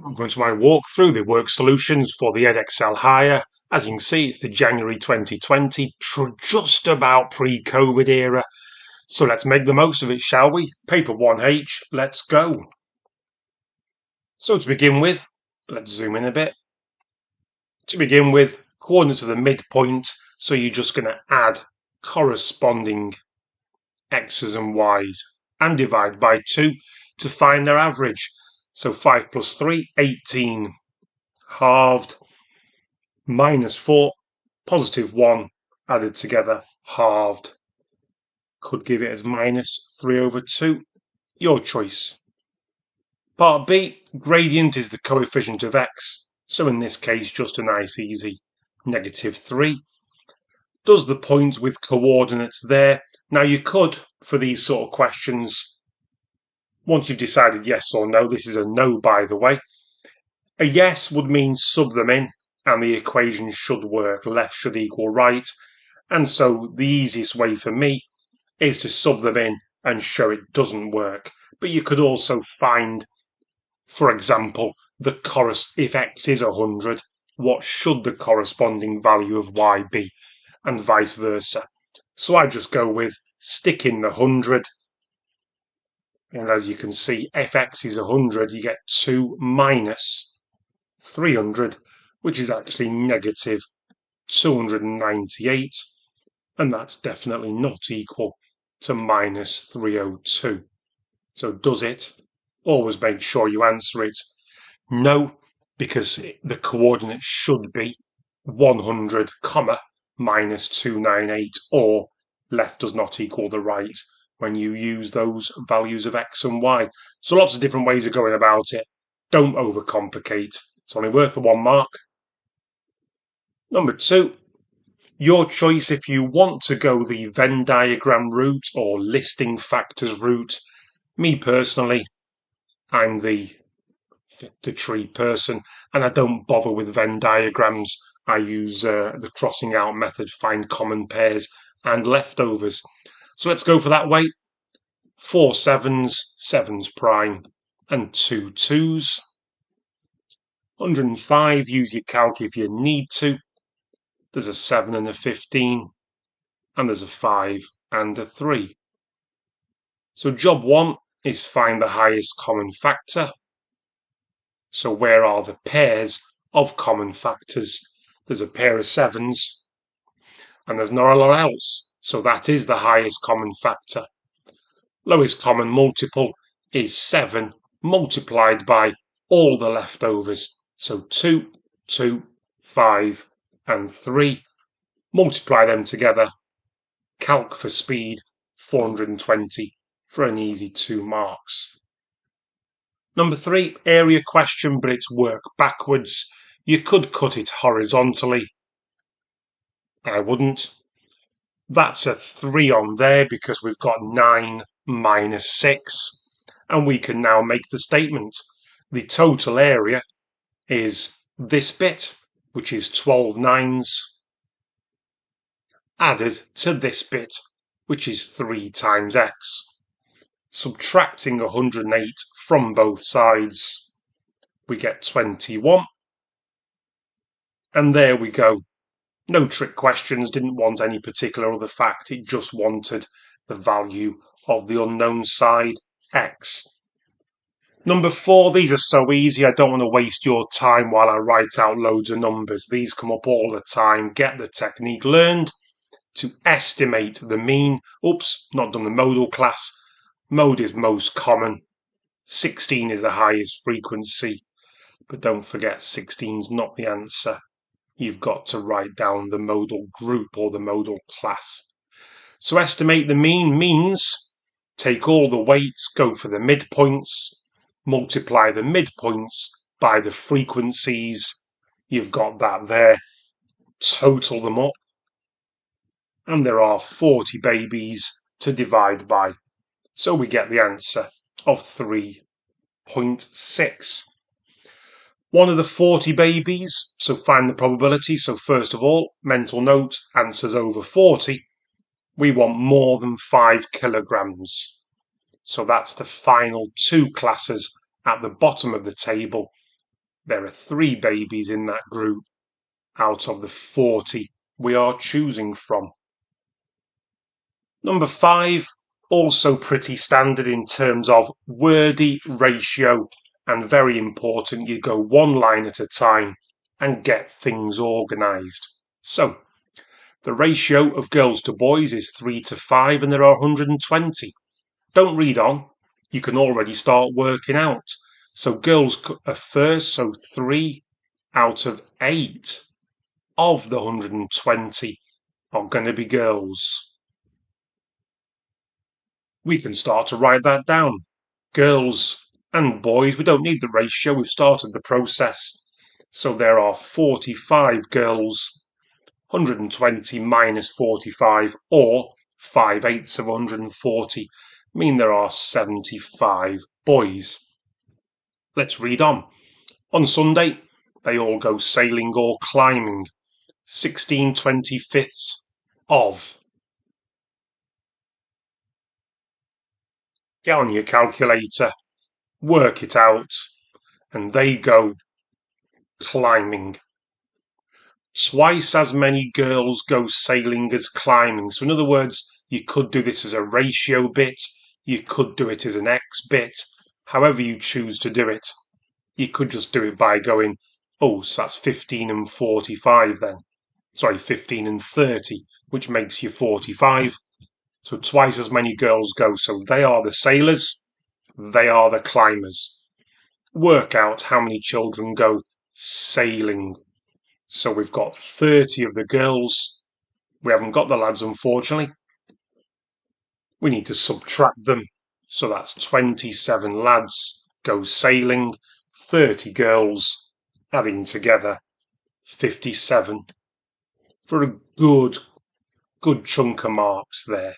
I'm going to my walkthrough the work solutions for the Edexcel Hire. As you can see, it's the January 2020, just about pre-COVID era. So let's make the most of it, shall we? Paper 1H, let's go. So to begin with, let's zoom in a bit. To begin with, coordinates of the midpoint, so you're just going to add corresponding x's and y's and divide by 2 to find their average. So 5 plus 3, 18, halved, minus 4, positive 1 added together, halved. Could give it as minus 3 over 2. Your choice. Part B, gradient is the coefficient of x, so in this case just a nice easy negative 3. Does the point with coordinates there. Now you could, for these sort of questions, once you've decided yes or no, this is a no by the way, a yes would mean sub them in and the equation should work, left should equal right, and so the easiest way for me is to sub them in and show it doesn't work. But you could also find, for example, if x is 100, what should the corresponding value of y be, and vice versa. So I just go with stick in the 100, and as you can see, if x is 100, you get 2 minus 300, which is actually negative 298, and that's definitely not equal to minus 302. So does it? Always make sure you answer it no, because the coordinates should be 100, comma, minus 298, or left does not equal the right when you use those values of x and y. So lots of different ways of going about it. Don't overcomplicate. It's only worth the 1 mark. Number 2, your choice if you want to go the Venn diagram route or listing factors route. Me personally, I'm the tree person and I don't bother with Venn diagrams. I use the crossing out method, find common pairs and leftovers. So let's go for that way. 4 sevens, 7s prime, and 2 2s. 105, use your calc if you need to. There's a 7 and a 15, and there's a 5 and a 3. So job 1 is find the highest common factor. So where are the pairs of common factors? There's a pair of 7s, and there's not a lot else. So that is the highest common factor. Lowest common multiple is 7 multiplied by all the leftovers. So 2, 2, 5, and 3. Multiply them together. Calc for speed, 420 for an easy 2 marks. Number 3, area question, but it's work backwards. You could cut it horizontally. I wouldn't. That's a 3 on there because we've got 9 minus 6. And we can now make the statement. The total area is this bit, which is 12 nines, added to this bit, which is 3 times x. Subtracting 108 from both sides, we get 21. And there we go. No trick questions, didn't want any particular other fact, it just wanted the value of the unknown side, x. Number 4, these are so easy, I don't want to waste your time while I write out loads of numbers. These come up all the time. Get the technique learned to estimate the mean. Oops, not done the modal class. Mode is most common. 16 is the highest frequency, but don't forget 16 is not the answer. You've got to write down the modal group or the modal class. So estimate the mean means take all the weights, go for the midpoints, multiply the midpoints by the frequencies. You've got that there. Total them up. And there are 40 babies to divide by. So we get the answer of 3.6. One of the 40 babies, so find the probability. So first of all, mental note, answers over 40. We want more than 5 kilograms. So that's the final 2 classes at the bottom of the table. There are 3 babies in that group out of the 40 we are choosing from. Number 5, also pretty standard in terms of wordy ratio, and very important you go one line at a time and get things organised. So, the ratio of girls to boys is 3 to 5 and there are 120. Don't read on, you can already start working out. So girls are first, so 3 out of 8 of the 120 are going to be girls. We can start to write that down. Girls and boys, we don't need the ratio, we've started the process. So there are 45 girls, 120 minus 45, or 5/8 of 140, mean there are 75 boys. Let's read on. On Sunday, they all go sailing or climbing. 16/25 of. Get on your calculator, work it out, and they go climbing. Twice as many girls go sailing as climbing. So in other words, you could do this as a ratio bit, you could do it as an X bit, however you choose to do it. You could just do it by going, oh, so that's 15 and 45 then. Sorry, 15 and 30, which makes you 45. So twice as many girls go. So they are the sailors, they are the climbers. Work out how many children go sailing. So we've got 30 of the girls. We haven't got the lads, unfortunately. We need to subtract them. So that's 27 lads go sailing, 30 girls, adding together 57. For a good chunk of marks there.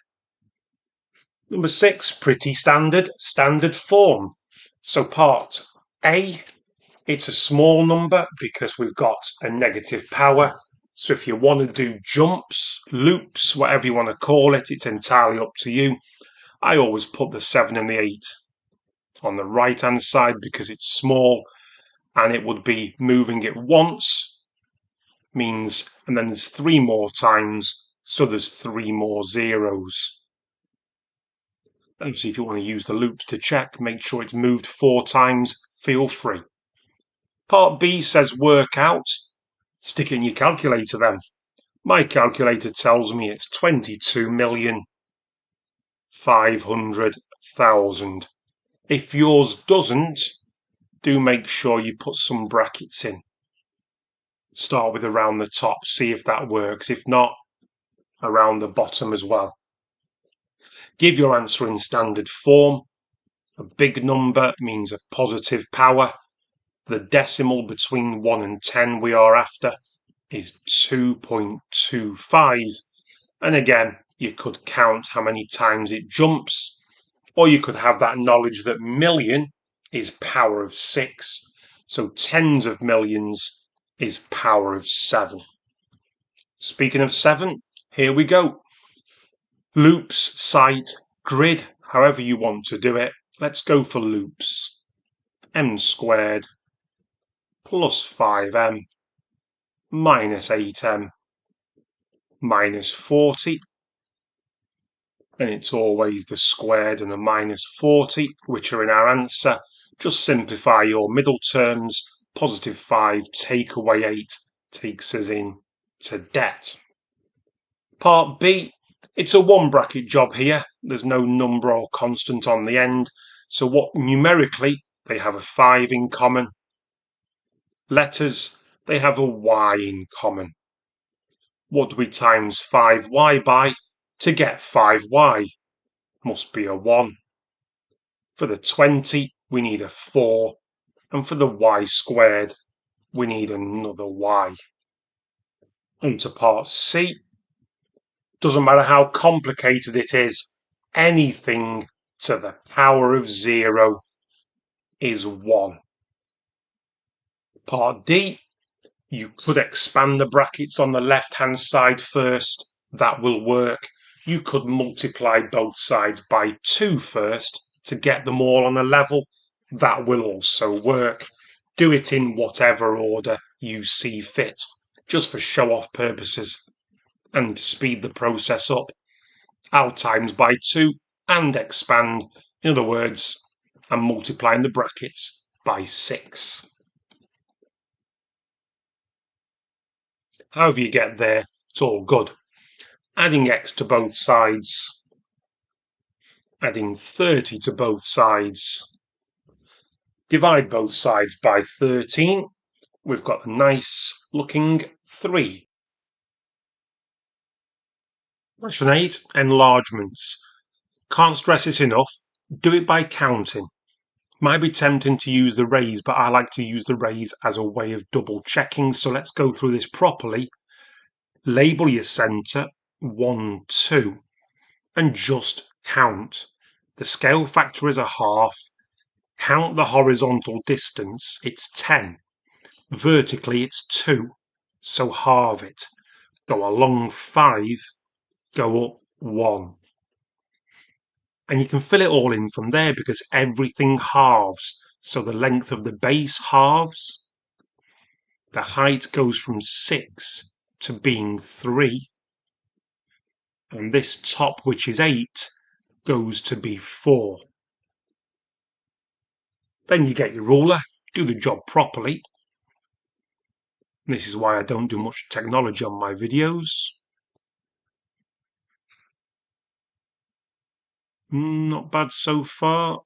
Number 6, pretty standard form. So part A, it's a small number because we've got a negative power. So if you want to do jumps, loops, whatever you want to call it, it's entirely up to you. I always put the 7 and the 8 on the right hand side because it's small, and it would be moving it once means, and then there's 3 more times, so there's 3 more zeros. Obviously, if you want to use the loops to check, make sure it's moved 4 times, feel free. Part B says work out. Stick it in your calculator then. My calculator tells me it's 22,500,000. If yours doesn't, do make sure you put some brackets in. Start with around the top, see if that works. If not, around the bottom as well. Give your answer in standard form. A big number means a positive power. The decimal between 1 and 10 we are after is 2.25. And again, you could count how many times it jumps, or you could have that knowledge that million is power of 6. So tens of millions is power of 7. Speaking of 7, here we go. Loops, sight, grid, however you want to do it. Let's go for loops. M squared plus 5m minus 8m minus 40. And it's always the squared and the minus 40, which are in our answer. Just simplify your middle terms. Positive 5 take away 8 takes us in to debt. Part B. It's a 1 bracket job here. There's no number or constant on the end. So what numerically, they have a 5 in common. Letters, they have a y in common. What do we times 5y by to get 5y? Must be a 1. For the 20, we need a 4. And for the y squared, we need another y. On to part C. Doesn't matter how complicated it is, anything to the power of 0 is 1. Part D, you could expand the brackets on the left-hand side first. That will work. You could multiply both sides by 2 first to get them all on a level. That will also work. Do it in whatever order you see fit, just for show-off purposes, and to speed the process up. I'll times by 2 and expand. In other words, I'm multiplying the brackets by 6. However you get there, it's all good. Adding x to both sides, adding 30 to both sides. Divide both sides by 13. We've got a nice looking 3. Question 8, enlargements. Can't stress this enough. Do it by counting. Might be tempting to use the raise, but I like to use the raise as a way of double checking. So let's go through this properly. Label your centre 1, 2, and just count. The scale factor is a half. Count the horizontal distance, it's 10. Vertically, it's 2, so halve it. Go along 5, go up 1. And you can fill it all in from there because everything halves. So the length of the base halves. The height goes from 6 to being 3. And this top, which is 8, goes to be 4. Then you get your ruler, do the job properly. This is why I don't do much technology on my videos. Not bad so far.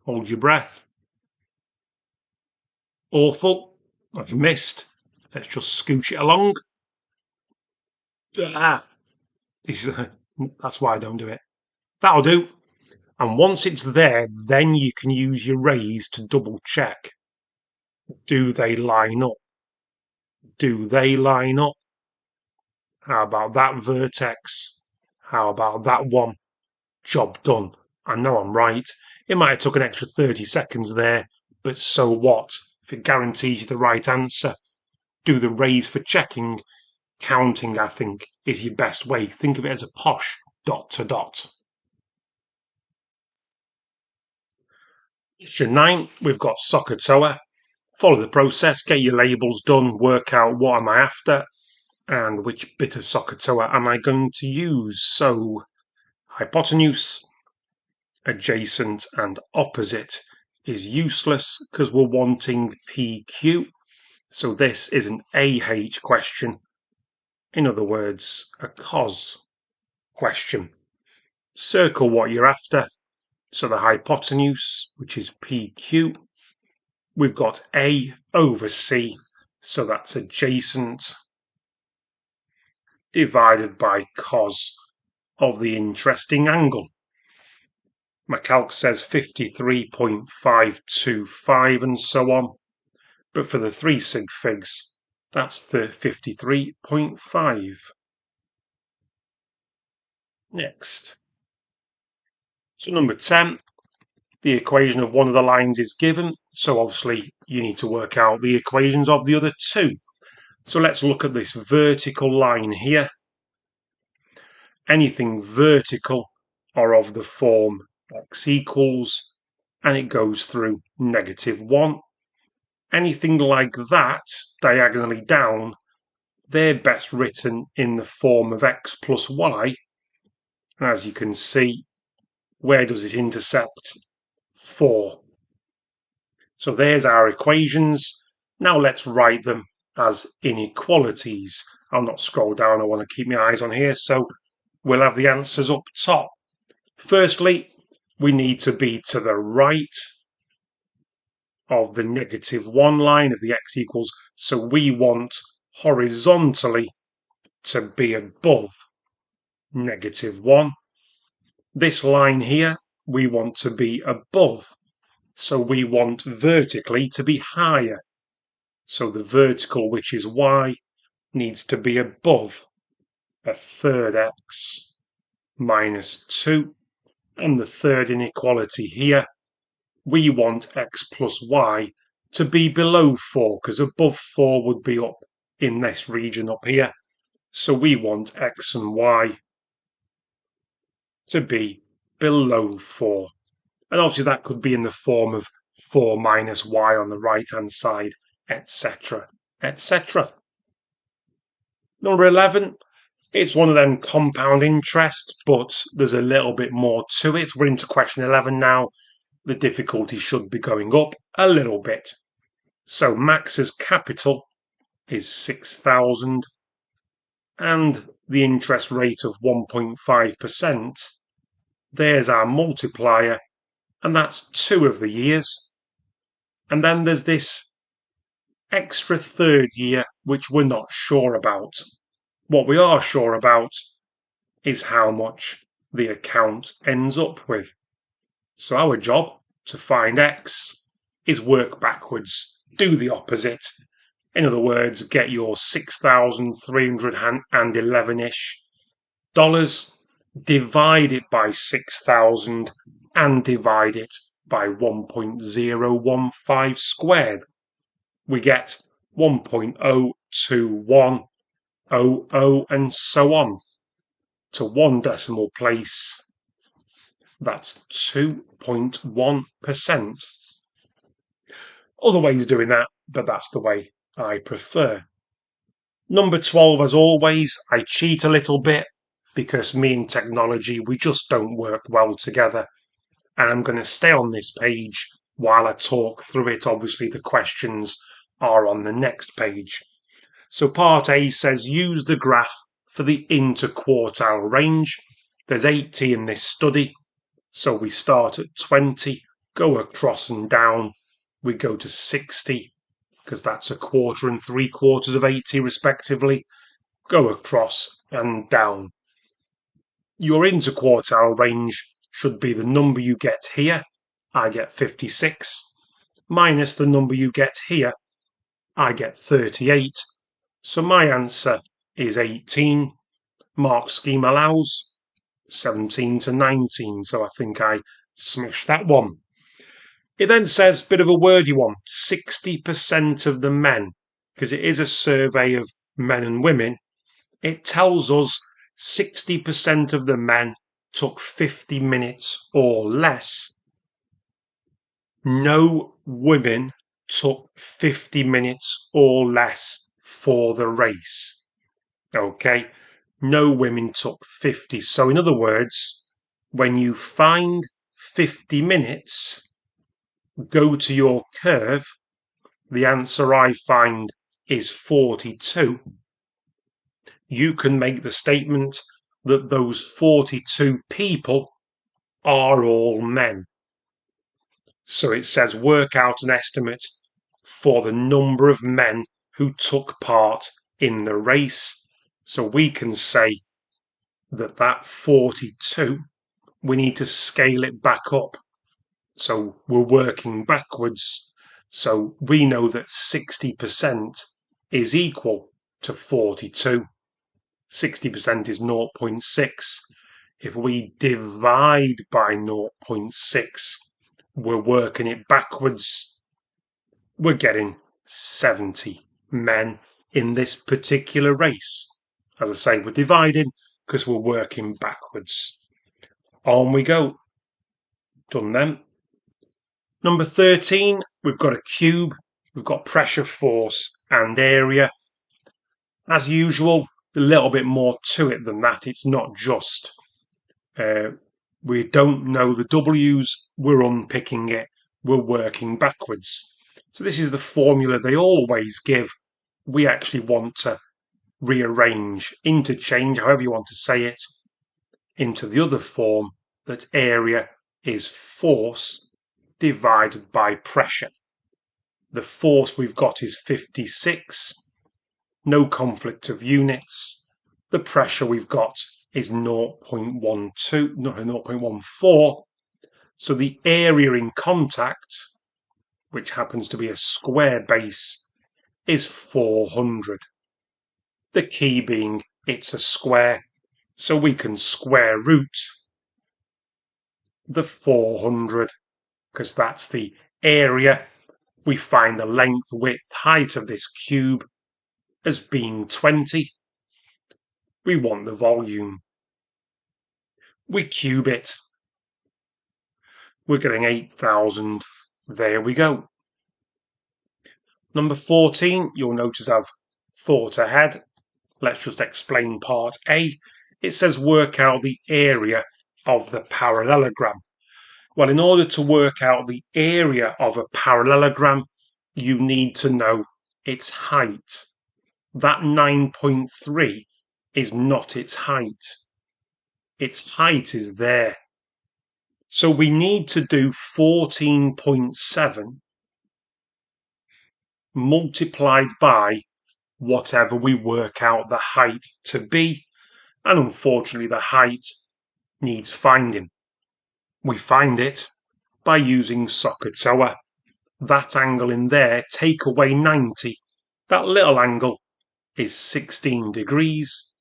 Hold your breath. Awful. I've missed. Let's just scooch it along. That's why I don't do it. That'll do. And once it's there, then you can use your raise to double check. Do they line up? Do they line up? How about that vertex? How about that one? Job done. I know I'm right. It might have took an extra 30 seconds there, but so what? If it guarantees you the right answer. Do the raise for checking. Counting, I think, is your best way. Think of it as a posh dot to dot. Question 9, we've got SOHCAHTOA. Follow the process, get your labels done, work out what am I after and which bit of SOHCAHTOA am I going to use. So, hypotenuse, adjacent and opposite is useless because we're wanting PQ. So this is an AH question. In other words, a cos question. Circle what you're after. So the hypotenuse, which is PQ, we've got A over C, so that's adjacent, divided by cos of the interesting angle. My calc says 53.525 and so on, but for the 3 sig figs, that's the 53.5. Next. So number 10, the equation of one of the lines is given, so obviously you need to work out the equations of the other two. So let's look at this vertical line here. Anything vertical are of the form x equals, and it goes through -1. Anything like that, diagonally down, they're best written in the form of x plus y. And as you can see, where does it intersect? 4. So there's our equations. Now let's write them as inequalities. I'll not scroll down, I want to keep my eyes on here, so we'll have the answers up top. Firstly, we need to be to the right of the -1 line of the x equals, so we want horizontally to be above -1. This line here, we want to be above, so we want vertically to be higher. So the vertical, which is y, needs to be above a third x minus 2. And the third inequality here, we want x plus y to be below 4, because above 4 would be up in this region up here. So we want x and y to be below 4. And obviously that could be in the form of 4 minus y on the right-hand side, etc., etc. Number 11, it's one of them compound interest, but there's a little bit more to it. We're into question 11 now. The difficulty should be going up a little bit. So Max's capital is 6,000 and the interest rate of 1.5%. There's our multiplier, and that's 2 of the years. And then there's this extra third year, which we're not sure about. What we are sure about is how much the account ends up with. So our job to find X is work backwards, do the opposite. In other words, get your $6,311-ish, divide it by 6,000 and divide it by 1.015 squared. We get 1.02100 and so on to one decimal place. That's 2.1%. Other ways of doing that, but that's the way I prefer. Number 12, as always, I cheat a little bit because me and technology, we just don't work well together. And I'm going to stay on this page while I talk through it. Obviously, the questions are on the next page. So part A says use the graph for the interquartile range. There's 80 in this study. So we start at 20, go across and down. We go to 60, because that's a quarter and 3/4 of 80 respectively. Go across and down. Your interquartile range should be the number you get here. I get 56, minus the number you get here. I get 38. So my answer is 18. Mark scheme allows 17 to 19. So I think I smashed that one. It then says, bit of a wordy one, 60% of the men, because it is a survey of men and women. It tells us 60% of the men took 50 minutes or less. No women took 50 minutes or less for the race. Okay, no women took 50. So in other words, when you find 50 minutes, go to your curve, the answer I find is 42. You can make the statement that those 42 people are all men. So it says work out an estimate for the number of men who took part in the race. So we can say that 42, we need to scale it back up. So we're working backwards. So we know that 60% is equal to 42. 60% is 0.6. If we divide by 0.6, we're working it backwards. We're getting 70 men in this particular race. As I say, we're dividing because we're working backwards. On we go. Done them. Number 13, we've got a cube, we've got pressure, force and area. As usual, a little bit more to it than that. It's not just, we don't know the W's, we're unpicking it, we're working backwards. So this is the formula they always give. We actually want to rearrange, interchange, however you want to say it, into the other form, that area is force divided by pressure. The force we've got is 56, no conflict of units. The pressure we've got is 0.14. So the area in contact, which happens to be a square base, is 400. The key being it's a square, so we can square root the 400, because that's the area. We find the length, width, height of this cube as being 20. We want the volume. We cube it. We're getting 8,000 There we go. Number 14, you'll notice I've thought ahead. Let's just explain part A. It says work out the area of the parallelogram. Well, in order to work out the area of a parallelogram, you need to know its height. That 9.3 is not its height. Its height is there. So we need to do 14.7 multiplied by whatever we work out the height to be. And unfortunately, the height needs finding. We find it by using SOHCAHTOA. That angle in there, take away 90. That little angle is 16 degrees.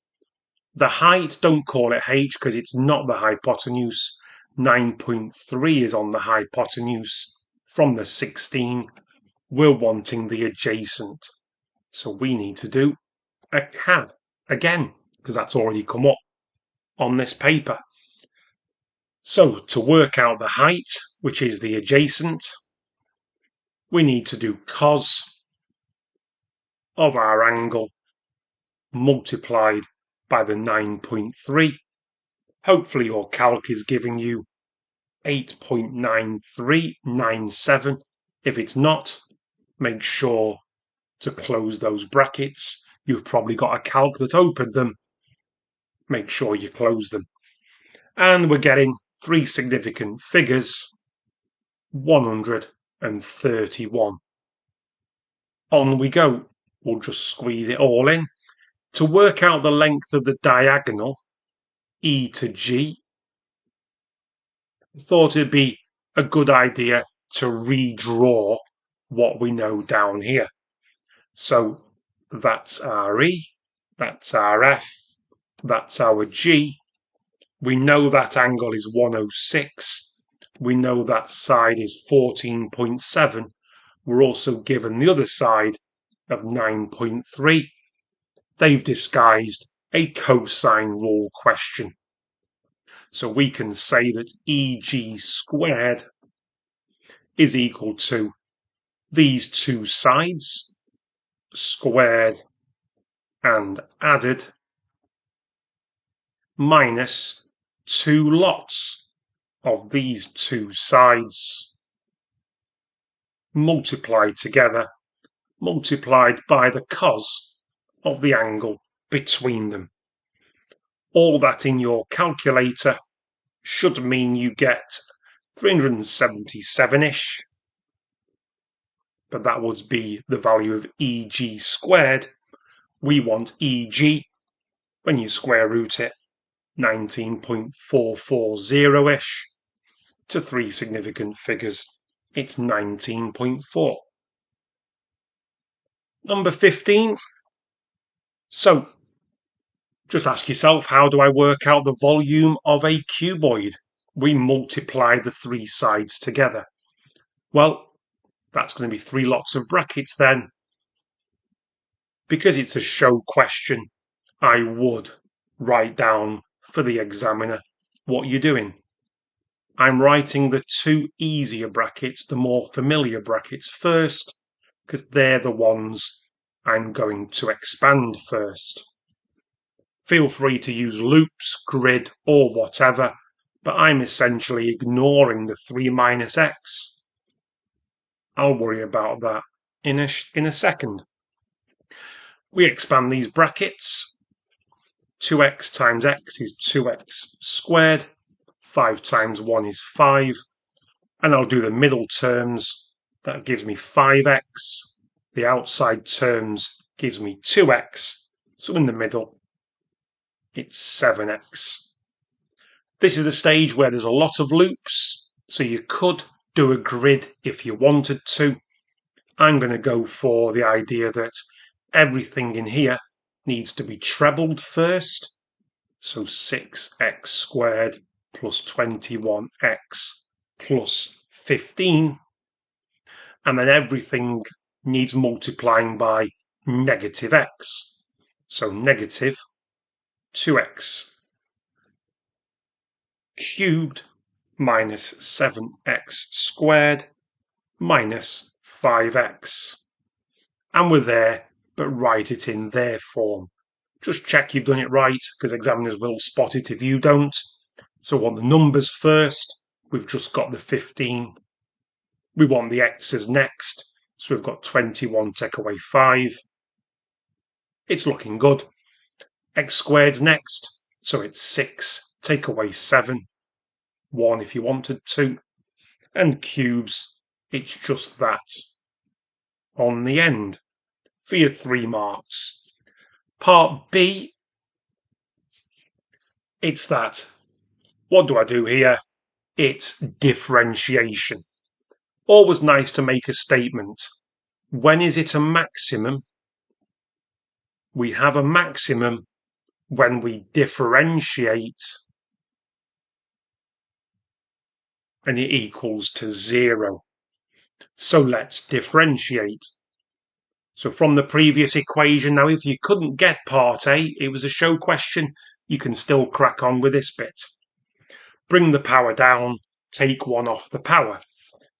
The height, don't call it h because it's not the hypotenuse. 9.3 is on the hypotenuse. From the 16, we're wanting the adjacent. So we need to do a CAD again, because that's already come up on this paper. So to work out the height, which is the adjacent, we need to do cos of our angle multiplied by the 9.3. Hopefully your calc is giving you 8.9397. If it's not, make sure to close those brackets. You've probably got a calc that opened them. Make sure you close them. And we're getting three significant figures, 131. On we go. We'll just squeeze it all in. To work out the length of the diagonal, E to G, I thought it'd be a good idea to redraw what we know down here. So that's our E, that's our F, that's our G. We know that angle is 106. We know that side is 14.7. We're also given the other side of 9.3. They've disguised a cosine rule question. So we can say that EG squared is equal to these two sides squared and added minus two lots of these two sides multiplied together, multiplied by the cos of the angle between them. All that in your calculator should mean you get 377-ish, but that would be the value of EG squared. We want EG, when you square root it, 19.440-ish. To three significant figures, it's 19.4. Number 15. So, just ask yourself, how do I work out the volume of a cuboid? We multiply the three sides together. Well, that's going to be three lots of brackets then. Because it's a show question, I would write down for the examiner what you're doing. I'm writing the two easier brackets, the more familiar brackets first, because they're the ones I'm going to expand first. Feel free to use loops, grid, or whatever, but I'm essentially ignoring the 3 minus x. I'll worry about that in a second. We expand these brackets. 2x times x is 2x squared. 5 times 1 is 5. And I'll do the middle terms. That gives me 5x. The outside terms gives me 2x. So in the middle, it's 7x. This is a stage where there's a lot of loops, so you could do a grid if you wanted to. I'm going to go for the idea that everything in here needs to be trebled first. So 6x squared plus 21x plus 15. And then everything needs multiplying by negative x. So negative 2x cubed minus 7x squared minus 5x. And we're there, but write it in their form. Just check you've done it right, because examiners will spot it if you don't. So we want the numbers first. We've just got the 15. We want the x's next. So we've got 21 take away 5. It's looking good. X squared's next. So it's 6 take away 7. 1 if you wanted to. And cubes, it's just that. On the end. For your 3 marks. Part B, it's that. What do I do here? It's differentiation. Always nice to make a statement. When is it a maximum? We have a maximum when we differentiate and it equals to 0. So let's differentiate. So from the previous equation, now if you couldn't get part A, it was a show question, you can still crack on with this bit. Bring the power down, take 1 off the power.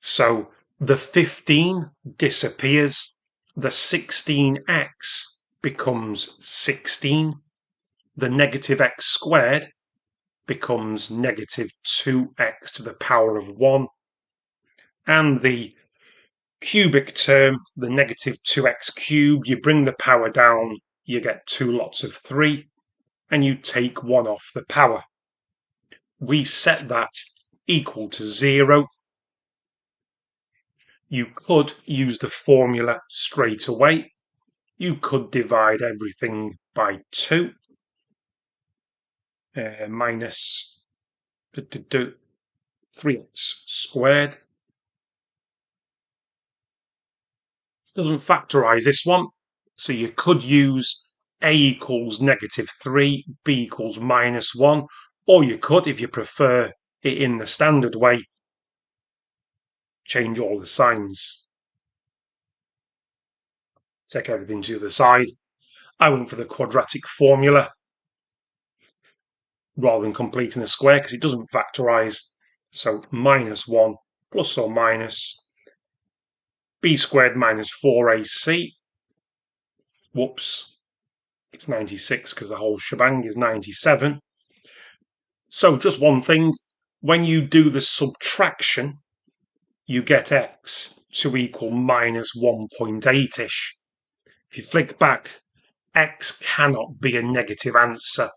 So the 15 disappears, the 16x becomes 16, the negative x squared becomes negative 2x to the power of 1, and the cubic term, the negative 2x cubed, you bring the power down, you get 2 lots of 3, and you take 1 off the power. We set that equal to 0. You could use the formula straight away. You could divide everything by 2. Minus 3x squared. Doesn't factorise this one, so you could use a equals negative 3, b equals minus 1, or you could, if you prefer it in the standard way, change all the signs. Take everything to the other side. I went for the quadratic formula rather than completing a square because it doesn't factorise. So minus 1 plus or minus b squared minus 4ac. Whoops, it's 96 because the whole shebang is 97. So just one thing, when you do the subtraction, you get x to equal minus 1.8-ish. If you flick back, x cannot be a negative answer.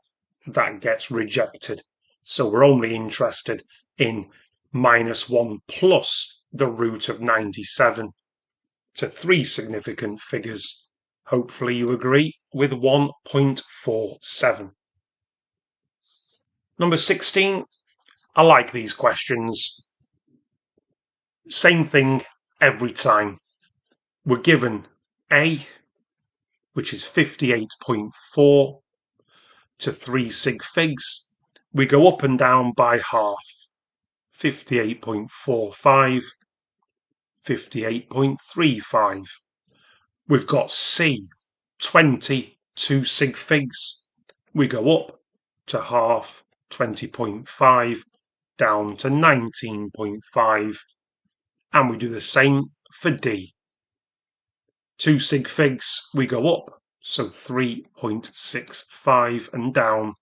That gets rejected. So we're only interested in minus 1 plus the root of 97 to 3 significant figures. Hopefully you agree with 1.47. Number 16, I like these questions. Same thing every time. We're given A, which is 58.4 to 3 sig figs. We go up and down by half. 58.45, 58.35. We've got C, 20 2 sig figs. We go up to half, 20.5, down to 19.5. And we do the same for D. 2 sig figs, we go up, so 3.65 and down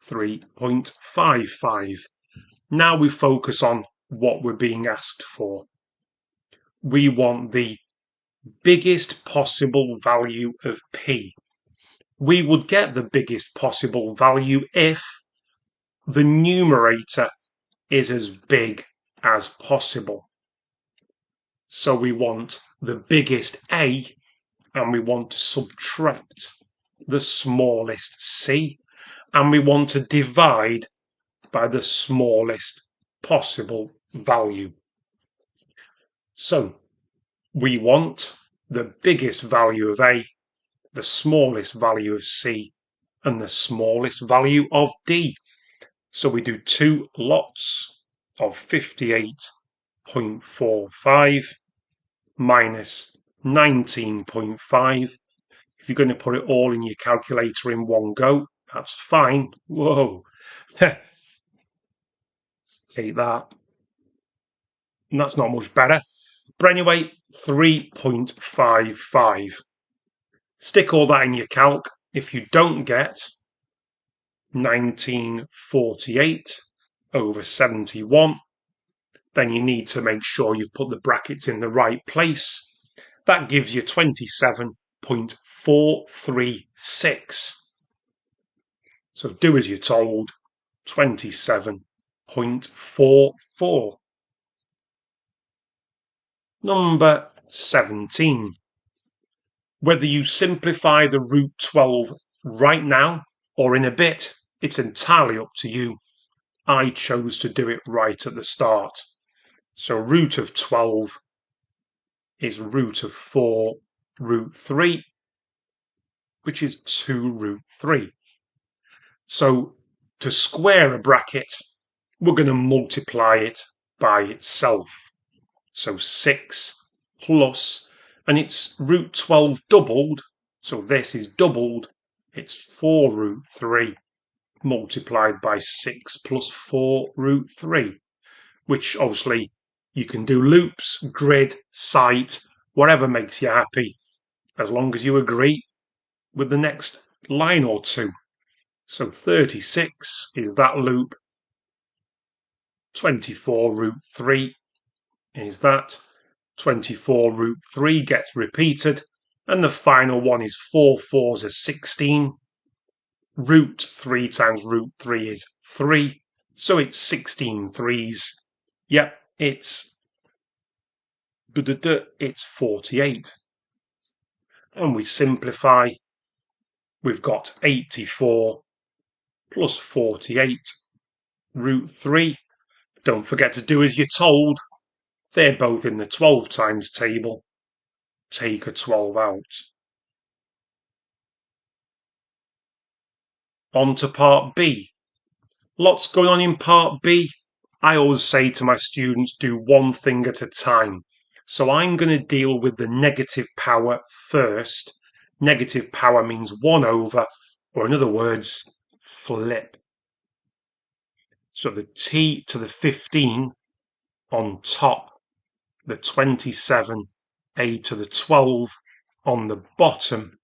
3.55. Now we focus on what we're being asked for. We want the biggest possible value of P. We would get the biggest possible value if the numerator is as big as possible. So we want the biggest A and we want to subtract the smallest C and we want to divide by the smallest possible value. So we want the biggest value of A, the smallest value of C and the smallest value of D. So we do 2 lots of 58.45 minus 19.5. If you're going to put it all in your calculator in one go, that's fine. Whoa. Take that. And that's not much better. But anyway, 3.55. Stick all that in your calc. If you don't get 1948 over 71, then you need to make sure you've put the brackets in the right place. That gives you 27.436. So do as you're told, 27.44. Number 17. Whether you simplify the root 12 right now or in a bit, it's entirely up to you. I chose to do it right at the start. So root of 12 is root of 4 root 3, which is 2 root 3. So to square a bracket, we're going to multiply it by itself. So 6 plus, and it's root 12 doubled, so this is doubled, it's 4 root 3 multiplied by 6 plus 4 root 3, which obviously you can do loops, grid, sight, whatever makes you happy, as long as you agree with the next line or two. So 36 is that loop, 24 root 3 is that, 24 root 3 gets repeated, and the final one is 4 4s are 16. Root 3 times root 3 is 3, so it's 16 threes. Yep, it's 48. And we simplify, we've got 84 plus 48 root 3. Don't forget to do as you're told. They're both in the 12 times table. Take a 12 out. On to part B. Lots going on in part B. I always say to my students, do one thing at a time. So I'm going to deal with the negative power first. Negative power means 1 over, or in other words, flip. So the t to the 15 on top, the 27 a to the 12 on the bottom.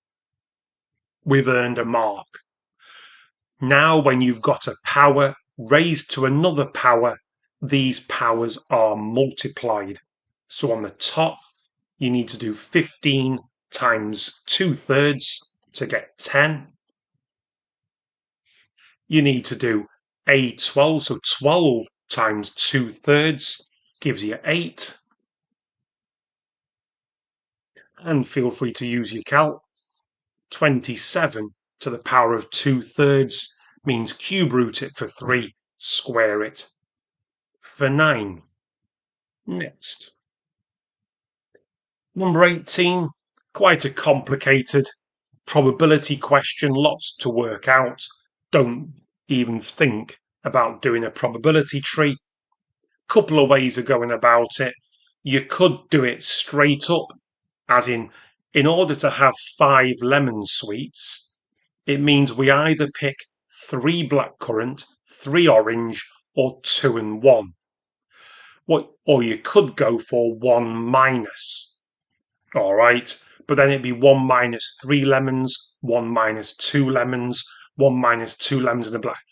We've earned a mark. Now when you've got a power raised to another power, these powers are multiplied. So on the top, you need to do 15 times 2/3 to get 10. You need to do a12, so 12 times 2/3 gives you 8. And feel free to use your calc. 27 to the power of 2/3 means cube root it for 3, square it for 9. Next. Number 18, quite a complicated probability question, lots to work out. Don't even think about doing a probability tree. Couple of ways of going about it. You could do it straight up, as in order to have 5 lemon sweets, it means we either pick 3 blackcurrant, 3 orange, or 2 and 1. Or you could go for 1 minus. All right, but then it'd be 1 minus 3 lemons, 1 minus 2 lemons, 1 minus 2 lemons and a black.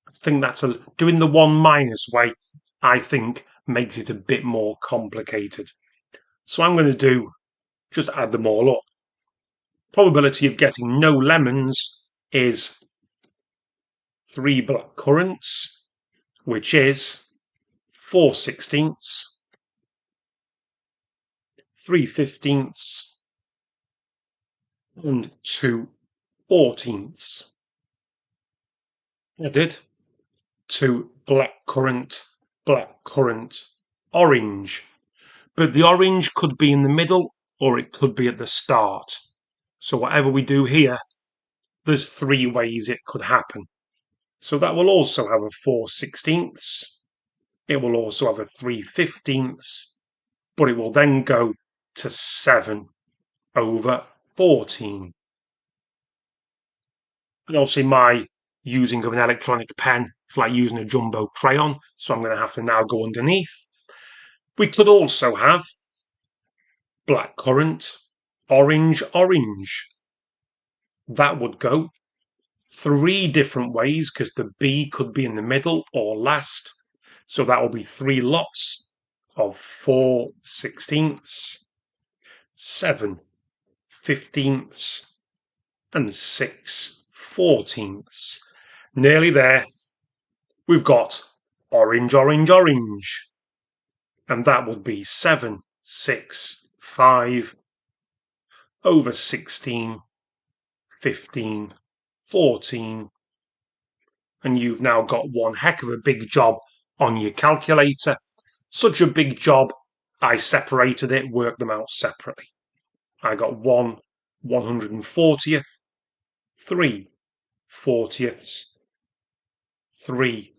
I think that's doing the 1 minus way, I think, makes it a bit more complicated. So I'm going to just add them all up. Probability of getting no lemons is 3 black currants, which is 4/16, 3/15, and 2/14. I did. 2 black currant, orange. But the orange could be in the middle or it could be at the start. So whatever we do here, there's 3 ways it could happen. So that will also have a 4/16. It will also have a 3/15, but it will then go to 7 over 14. And obviously my using of an electronic pen, it's like using a jumbo crayon, so I'm going to have to now go underneath. We could also have blackcurrant, orange, orange. That would go 3 different ways because the B could be in the middle or last. So that will be 3 lots of 4/16, 7/15, and 6/14. Nearly there. We've got orange, orange, orange. And that would be 7, 6, 5 over 16, 15, 14. And you've now got one heck of a big job on your calculator. Such a big job, I separated it, worked them out separately. I got 1 140th, 3 40ths, 3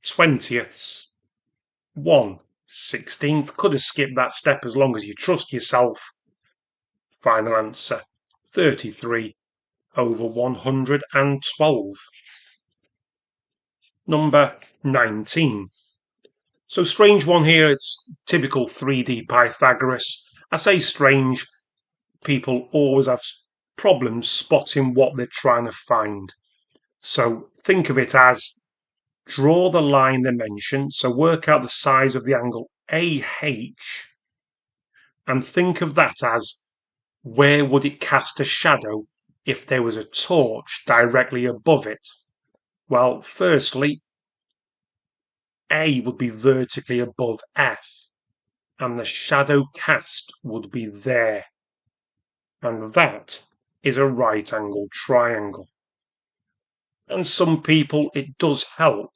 20ths, 1 16th. Could have skipped that step as long as you trust yourself. Final answer, 33 over 112. Number 19. So strange one here, it's typical 3D Pythagoras. I say strange, people always have problems spotting what they're trying to find. So think of it as draw the line dimension, so work out the size of the angle AH, and think of that as where would it cast a shadow if there was a torch directly above it? Well, firstly, A would be vertically above F, and the shadow cast would be there. And that is a right-angled triangle. And some people, it does help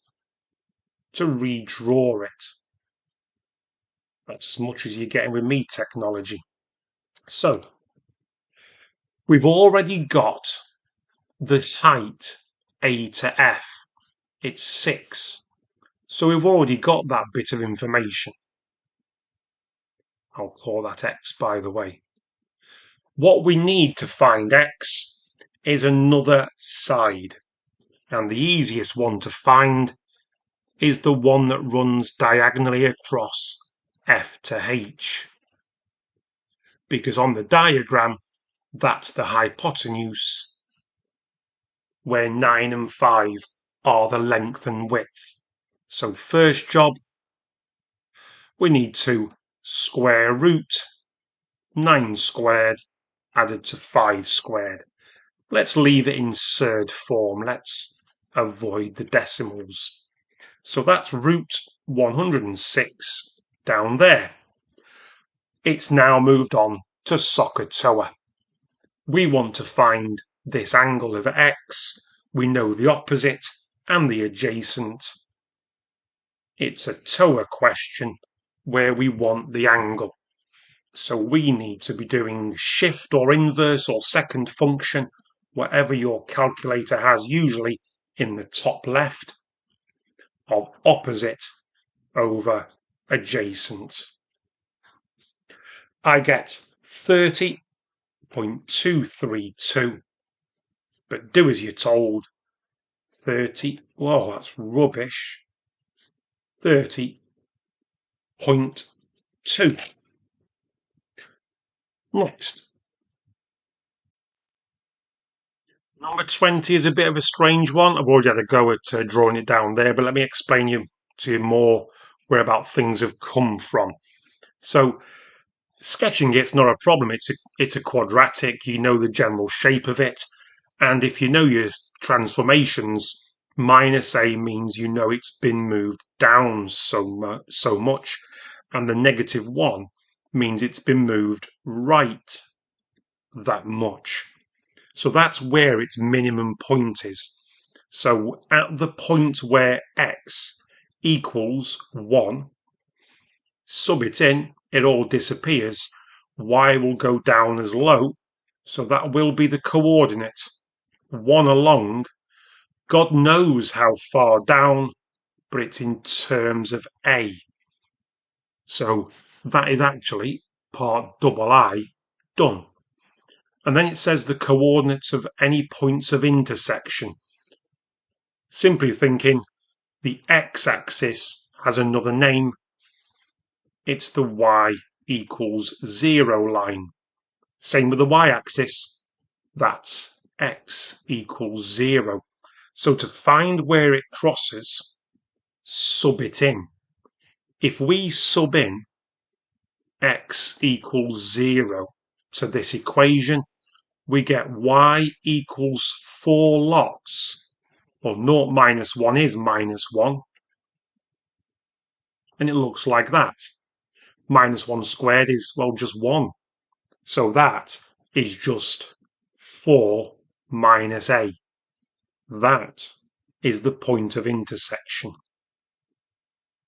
to redraw it. That's as much as you're getting with me technology. So, we've already got the height A to F. It's 6. So we've already got that bit of information. I'll call that X, by the way. What we need to find X is another side. And the easiest one to find is the one that runs diagonally across F to H. Because on the diagram, that's the hypotenuse, where 9 and 5 are the length and width. So first job, we need to square root 9 squared added to 5 squared. Let's leave it in surd form. Let's avoid the decimals. So that's root 106 down there. It's now moved on to SOHCAHTOA. We want to find this angle of X. We know the opposite and the adjacent. It's a TOA question where we want the angle. So we need to be doing shift or inverse or second function, whatever your calculator has, usually in the top left, of opposite over adjacent. I get 30.232, but do as you're told. 30, whoa, that's rubbish. 30.2. Next. Number 20 is a bit of a strange one. I've already had a go at drawing it down there, but let me explain to you more whereabout things have come from. So, sketching it's not a problem. It's a quadratic. You know the general shape of it, and if you know your transformations, minus a means you know it's been moved down so much, and the -1 means it's been moved right that much. So that's where its minimum point is. So at the point where x equals 1, sub it in, it all disappears. Y will go down as low, so that will be the coordinate. 1 along, God knows how far down, but it's in terms of A. So that is actually part II done. And then it says the coordinates of any points of intersection. Simply thinking the x-axis has another name. It's the y equals 0 line. Same with the y-axis. That's x equals 0. So to find where it crosses, sub it in. If we sub in x equals 0 to this equation, we get y equals 4 lots. Well, 0 minus 1 is minus 1. And it looks like that. Minus 1 squared is, well, just 1. So that is just 4 minus a. That is the point of intersection.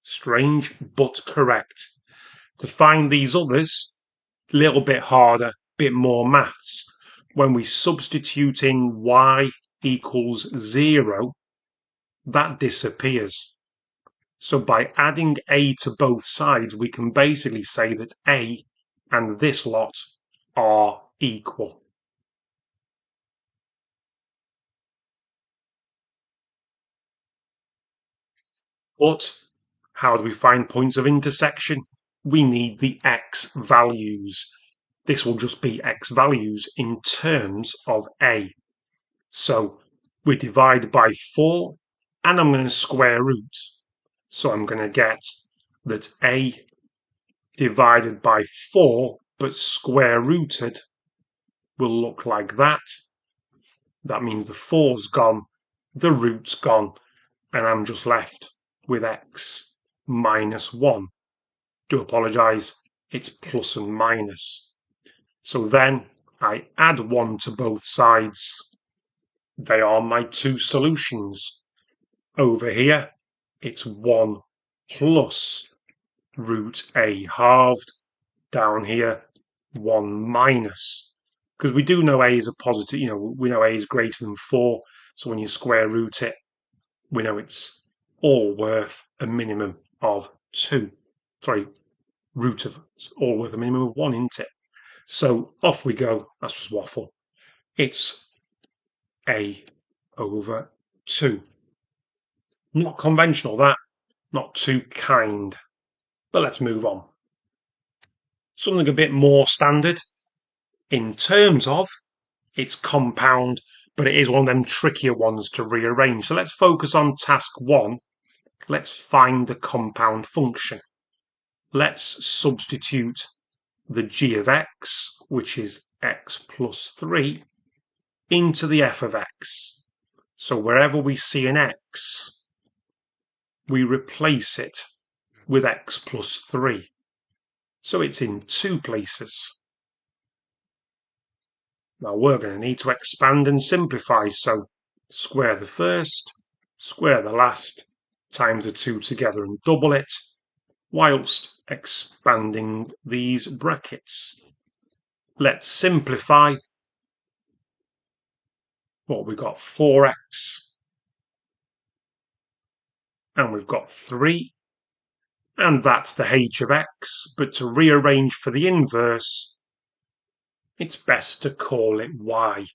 Strange, but correct. To find these others, a little bit harder, bit more maths. When we substitute in y equals 0, that disappears. So by adding a to both sides, we can basically say that a and this lot are equal. But how do we find points of intersection? We need the x values. This will just be x values in terms of a. So we divide by 4, and I'm going to square root. So I'm going to get that a divided by 4, but square rooted, will look like that. That means the 4's gone, the root's gone, and I'm just left with x minus 1. Do apologise, it's plus and minus. So then I add 1 to both sides. They are my two solutions. Over here, it's 1 plus root a halved. Down here, 1 minus. Because we do know a is a positive, we know a is greater than 4. So when you square root it, we know it's all worth a minimum of 2. Sorry, root of it's all worth a minimum of 1, isn't it? So off we go. That's just waffle. It's a over 2. Not conventional, that. Not too kind. But let's move on. Something a bit more standard in terms of its compound, but it is one of them trickier ones to rearrange. So let's focus on task 1. Let's find the compound function. Let's substitute the g of x, which is x plus 3, into the f of x. So wherever we see an x, we replace it with x plus 3. So it's in 2 places. Now we're going to need to expand and simplify, so square the first, square the last, times the 2 together and double it, whilst expanding these brackets. Let's simplify. Well, we've got 4x, and we've got 3, and that's the h of x, but to rearrange for the inverse, it's best to call it y.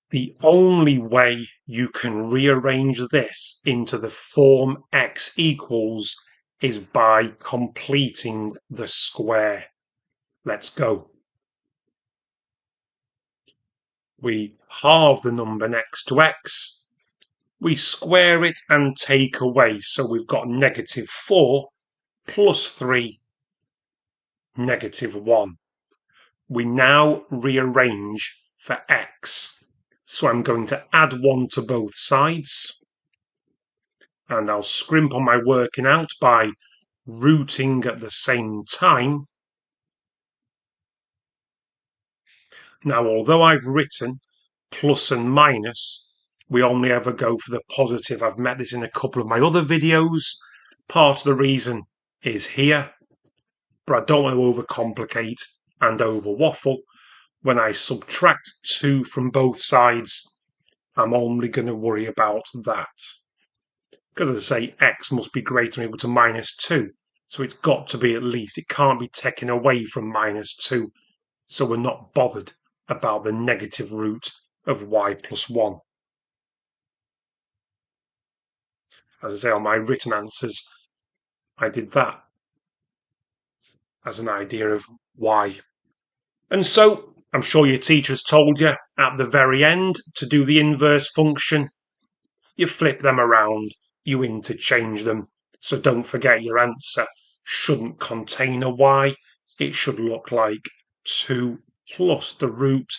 The only way you can rearrange this into the form x equals is by completing the square. Let's go. We halve the number next to x. We square it and take away. So we've got negative 4 plus 3, negative 1. We now rearrange for x. So I'm going to add 1 to both sides. And I'll scrimp on my working out by rooting at the same time. Now, although I've written plus and minus, we only ever go for the positive. I've met this in a couple of my other videos. Part of the reason is here, but I don't want to overcomplicate and over waffle. When I subtract 2 from both sides, I'm only going to worry about that. Because as I say, x must be greater than or equal to minus 2. So it's got to be at least. It can't be taken away from minus 2. So we're not bothered about the negative root of y plus 1. As I say, on my written answers, I did that. as an idea of why. And so, I'm sure your teacher's told you at the very end to do the inverse function. You flip them around, you interchange them. So don't forget your answer shouldn't contain a y. It should look like 2 plus the root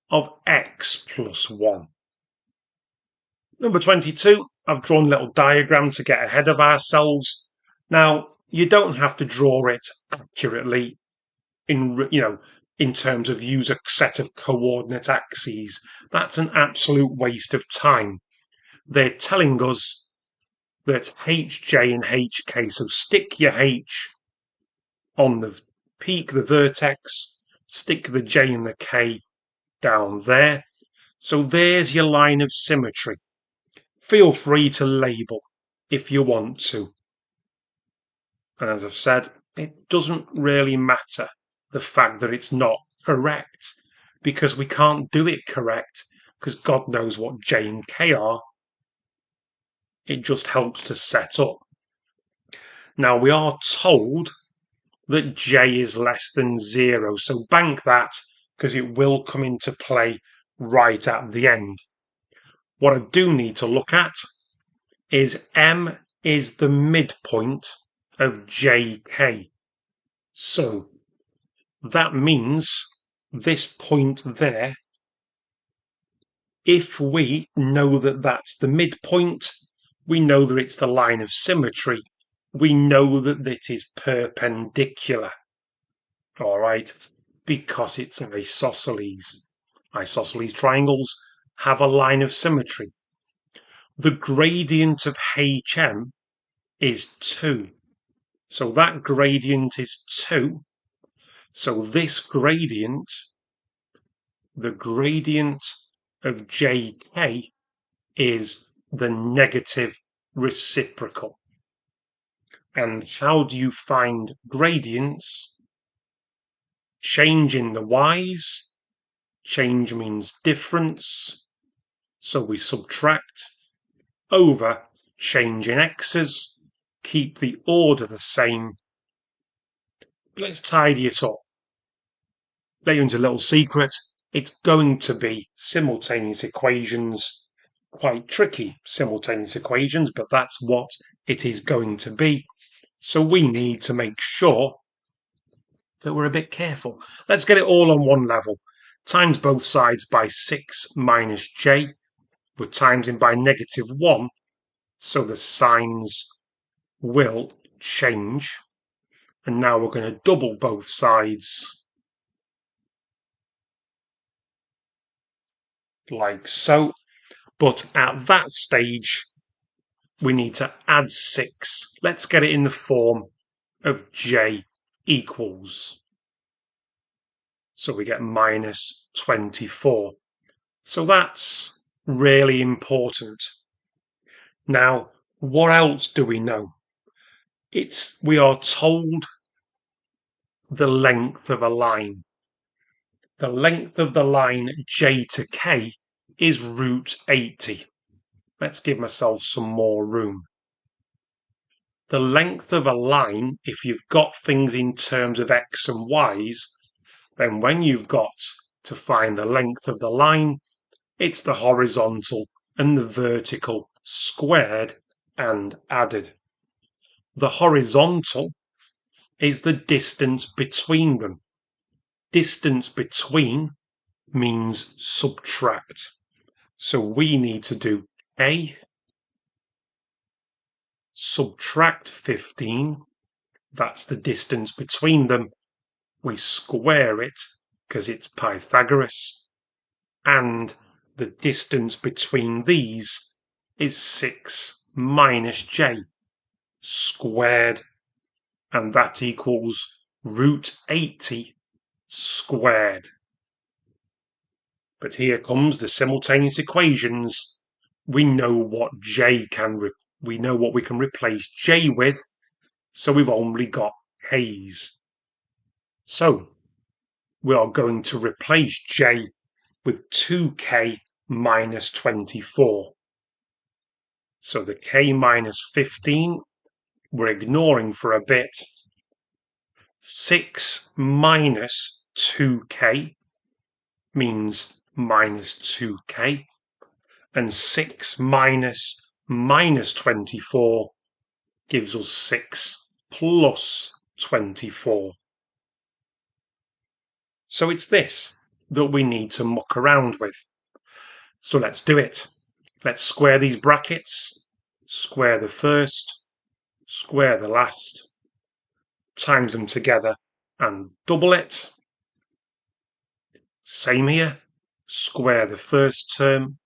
of x plus 1. Number 22, I've drawn a little diagram to get ahead of ourselves. Now, you don't have to draw it accurately in terms of use a set of coordinate axes. That's an absolute waste of time. They're telling us that HJ and HK, so stick your H on the peak, the vertex, stick the J and the K down there. So there's your line of symmetry. Feel free to label if you want to. And as I've said, it doesn't really matter the fact that it's not correct, because we can't do it correct, because God knows what J and K are. It just helps to set up. Now we are told that J is less than 0, so bank that, because it will come into play right at the end. What I do need to look at is M is the midpoint of JK. So that means this point there, if we know that that's the midpoint, we know that it's the line of symmetry, we know that it is perpendicular. All right, because it's an isosceles. Isosceles triangles have a line of symmetry. The gradient of HM is 2. So that gradient is 2. So this gradient, the gradient of JK, is the negative reciprocal. And how do you find gradients? Change in the y's. Change means difference. So we subtract over change in x's. Keep the order the same. Let's tidy it up. Let you into a little secret. It's going to be simultaneous equations. Quite tricky simultaneous equations, but that's what it is going to be. So we need to make sure that we're a bit careful. Let's get it all on one level. Times both sides by 6 minus j. We're timesing by -1, so the signs will change. And now we're going to double both sides like so. But at that stage, we need to add 6. Let's get it in the form of j equals. So we get -24. So that's really important. Now, what else do we know? We are told the length of a line. The length of the line j to k is root 80. Let's give myself some more room. The length of a line, if you've got things in terms of x and y's, then when you've got to find the length of the line, it's the horizontal and the vertical squared and added. The horizontal is the distance between them. Distance between means subtract. So we need to do A, subtract 15. That's the distance between them. We square it because it's Pythagoras. And the distance between these is 6 minus j squared. And that equals root 80 squared. But here comes the simultaneous equations. We know what we know what we can replace j with, so we've only got k's. So we are going to replace j with 2k minus 24. So the k minus 15 we're ignoring for a bit. 6 minus 2k means minus 2k, and 6 minus 24 gives us 6 plus 24. So it's this that we need to muck around with. So let's do it. Let's square these brackets, square the first, square the last, times them together and double it. Same here, square the first term,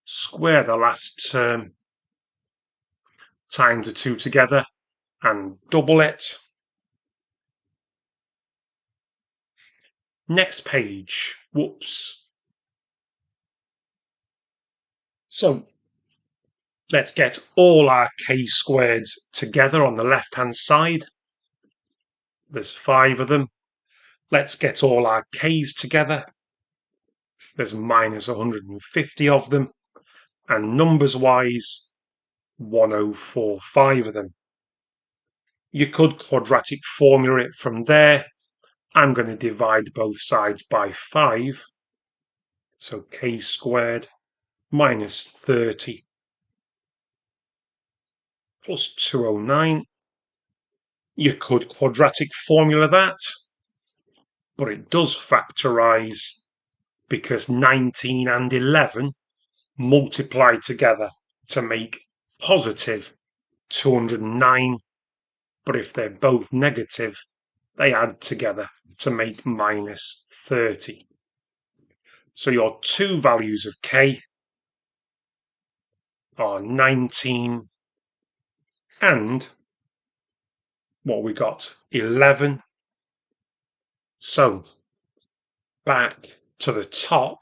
square the last term, times the two together and double it. Next page, whoops. So let's get all our k squareds together on the left hand side. There's 5 of them. Let's get all our k's together. There's minus 150 of them. And numbers wise, 1045 of them. You could quadratic formula it from there. I'm going to divide both sides by 5. So k squared minus 30 plus 209. You could quadratic formula that, but it does factorise because 19 and 11 multiply together to make positive 209. But if they're both negative, they add together to make minus 30. So your two values of k are 19 and what we got, 11. So back to the top,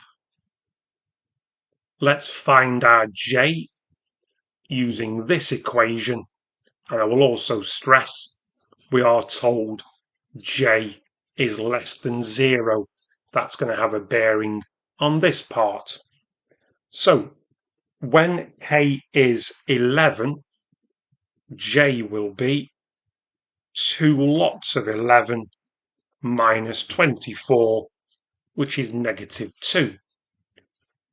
let's find our j using this equation. And I will also stress, we are told j is less than 0. That's going to have a bearing on this part. So when k is 11, j will be 2 lots of 11 minus 24, which is negative 2.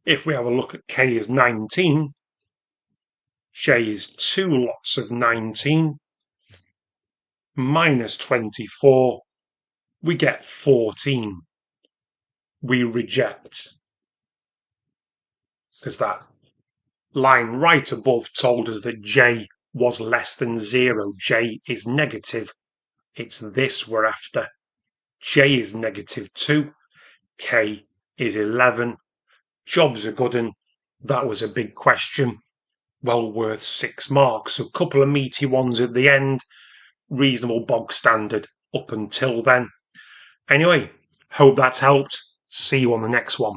If we have a look at k is 19, j is 2 lots of 19 minus 24, we get 14. We reject, because that line right above told us that j was less than 0. J is negative. It's this we're after. J is negative 2. K is 11. Job's a good one. That was a big question. Well worth 6 marks. A couple of meaty ones at the end. Reasonable bog standard up until then. Anyway, hope that's helped. See you on the next one.